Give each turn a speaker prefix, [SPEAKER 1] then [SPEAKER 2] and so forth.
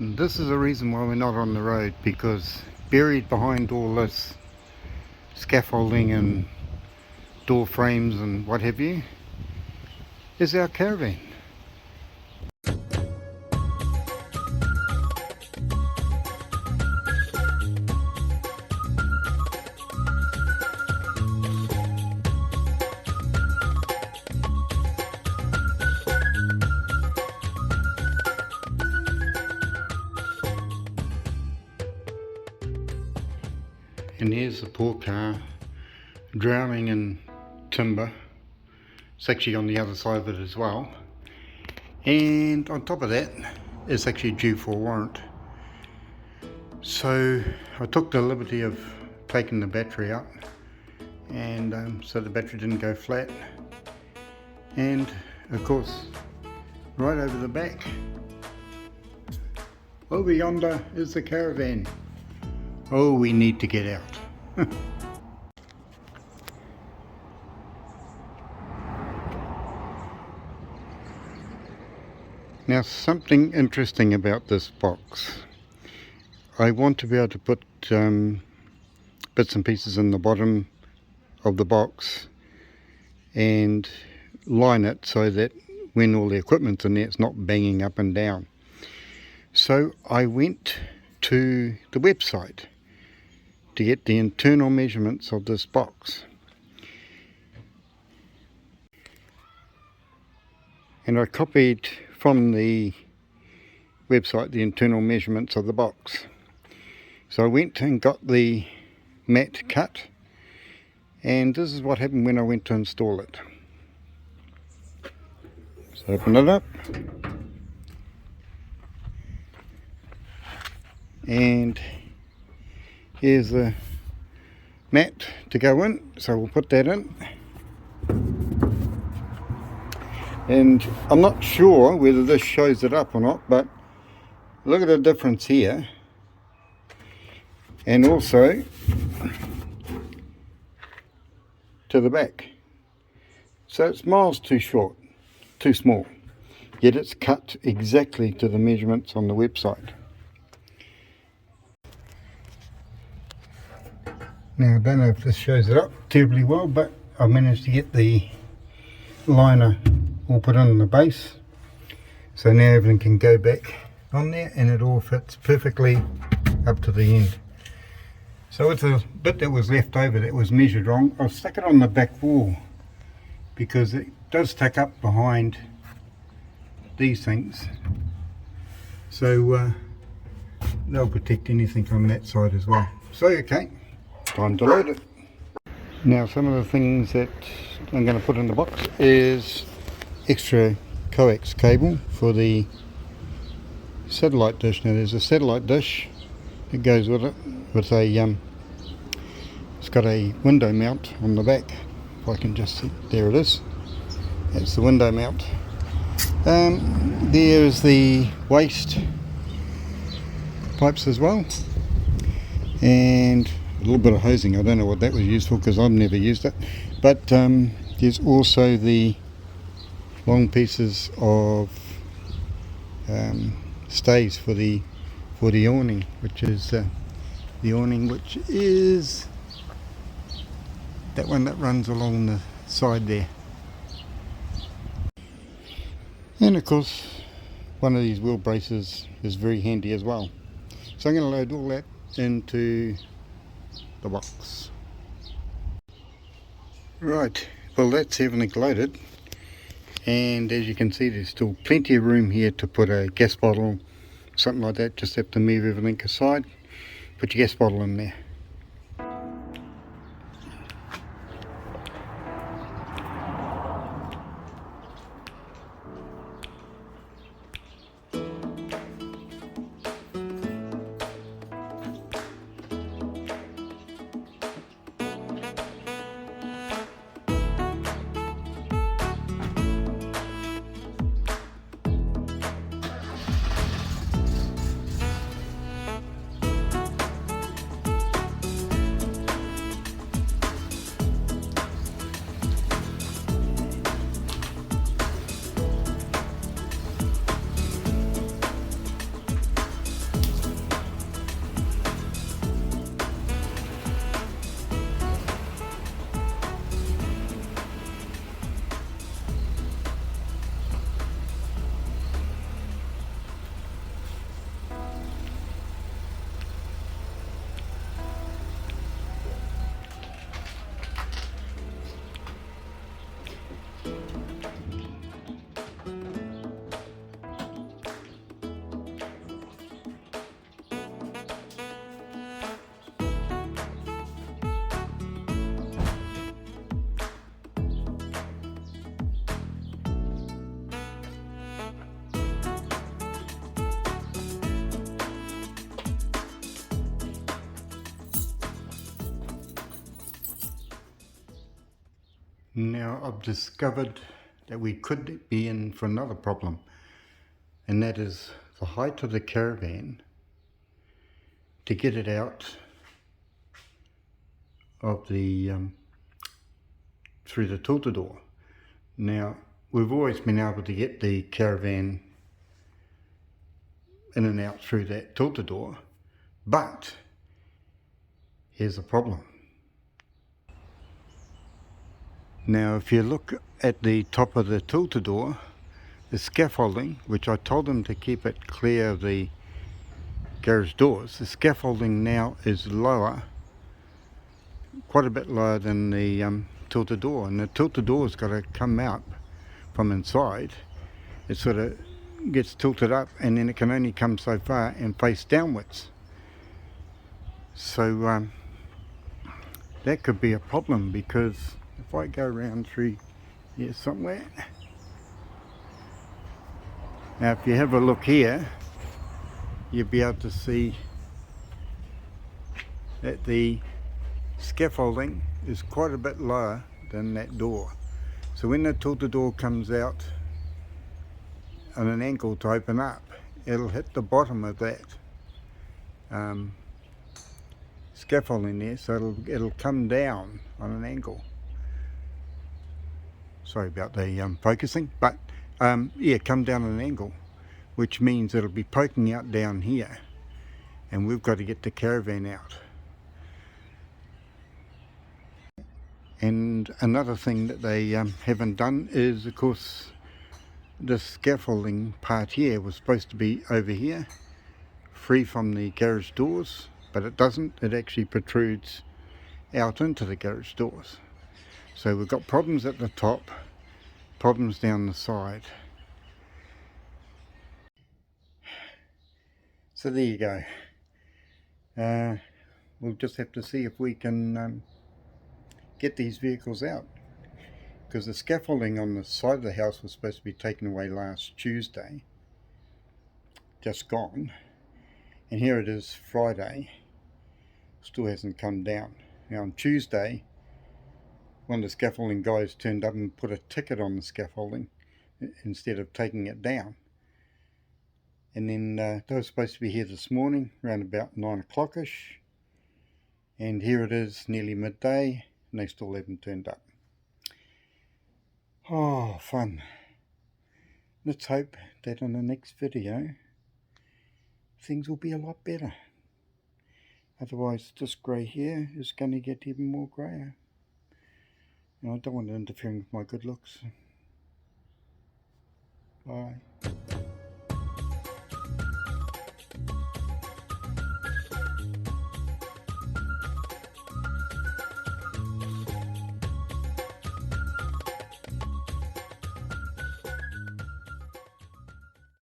[SPEAKER 1] And this is the reason why we're not on the road, because buried behind all this scaffolding and door frames and what have you is our caravan. And here's the poor car drowning in timber. It's actually on the other side of it as well. And on top of that, it's actually due for a warrant. So I took the liberty of taking the battery out, and so the battery didn't go flat. And of course, right over the back, over yonder is the caravan. Oh, we need to get out. Now, something interesting about this box. I want to be able to put bits and pieces in the bottom of the box and line it so that when all the equipment's in there, it's not banging up and down. So I went to the website to get the internal measurements of this box. And I copied from the website the internal measurements of the box. So I went and got the mat cut, and this is what happened when I went to install it. So open it up, and here's the mat to go in, so we'll put that in. And I'm not sure whether this shows it up or not, but look at the difference here, and also to the back. So it's miles too short, too small, yet it's cut exactly to the measurements on the website. Now I don't know if this shows it up terribly well, but I managed to get the liner all put on the base, so now everything can go back on there and it all fits perfectly up to the end. So with the bit that was left over that was measured wrong, I'll stick it on the back wall because it does tuck up behind these things, so they'll protect anything on that side as well. So okay, time to load it. Now some of the things that I'm going to put in the box is extra coax cable for the satellite dish. Now there's a satellite dish that goes with it, with a it's got a window mount on the back. If I can just see, there it is, that's the window mount. There's the waste pipes as well, and a little bit of hosing. I don't know what that was used for because I've never used it, but there's also the long pieces of stays for the awning, which is that one that runs along the side there. And of course one of these wheel braces is very handy as well. So I'm going to load all that into the box. Right, well that's everything loaded, and as you can see there's still plenty of room here to put a gas bottle, something like that. Just have to move everything aside, put your gas bottle in there. Now I've discovered that we could be in for another problem, and that is the height of the caravan to get it out of the through the tiltador. Now we've always been able to get the caravan in and out through that tiltador, but here's the problem. Now if you look at the top of the tiltador, the scaffolding, which I told them to keep it clear of the garage doors, the scaffolding now is lower, quite a bit lower than the tiltador, and the tiltador's got to come out from inside. It sort of gets tilted up and then it can only come so far and face downwards. So that could be a problem, because if I go around through here somewhere, now if you have a look here, you'll be able to see that the scaffolding is quite a bit lower than that door. So when the tiltador comes out on an angle to open up, it'll hit the bottom of that scaffolding there, so it'll come down on an angle. Sorry about the focusing, but yeah, come down on an angle, which means it'll be poking out down here, and we've got to get the caravan out. And another thing that they haven't done is, of course, the scaffolding part here was supposed to be over here, free from the garage doors, but it doesn't. It actually protrudes out into the garage doors. So we've got problems at the top, problems down the side. So there you go. We'll just have to see if we can get these vehicles out, because the scaffolding on the side of the house was supposed to be taken away last Tuesday, just gone, and here it is Friday, still hasn't come down. Now on Tuesday, one of the scaffolding guys turned up and put a ticket on the scaffolding instead of taking it down. And then they were supposed to be here this morning around about 9 o'clock-ish, and here it is nearly midday and they still haven't turned up. Oh, fun. Let's hope that in the next video things will be a lot better. Otherwise this grey hair is going to get even more greyer. And I don't want it interfering with my good looks. Bye.